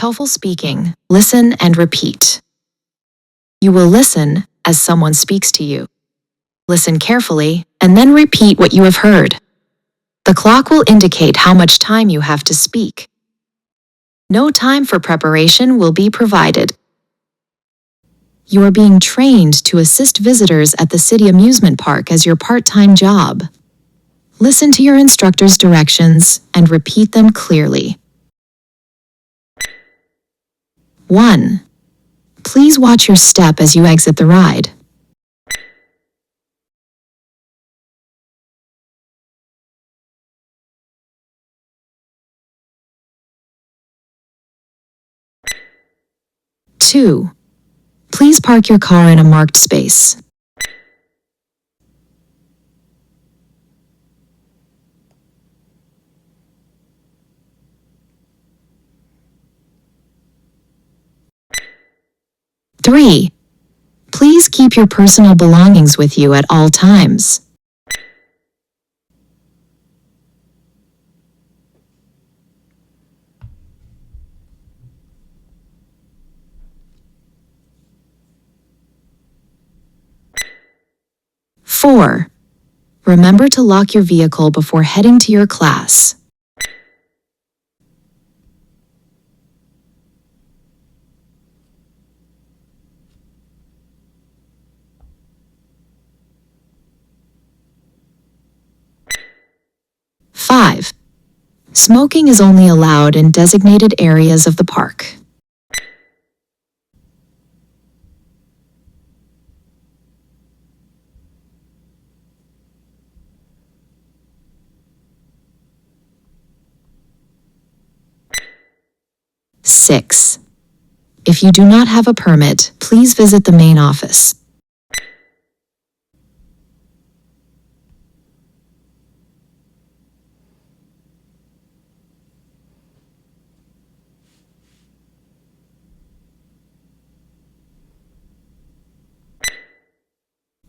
TOEFL speaking, listen and repeat. You will listen as someone speaks to you. Listen carefully and then repeat what you have heard. The clock will indicate how much time you have to speak. No time for preparation will be provided. You are being trained to assist visitors at the city amusement park as your part-time job. Listen to your instructor's directions and repeat them clearly. 1. Please watch your step as you exit the ride. 2. Please park your car in a marked space. 3. Please keep your personal belongings with you at all times. 4. Remember to lock your vehicle before heading to your class. 5. Smoking is only allowed in designated areas of the park. 6. If you do not have a permit, please visit the main office.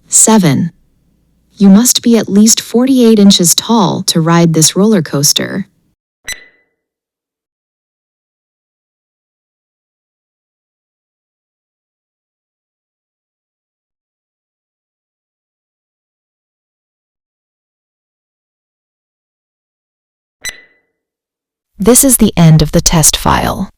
7. You must be at least 48 inches tall to ride this roller coaster. 'This is the end of the test file.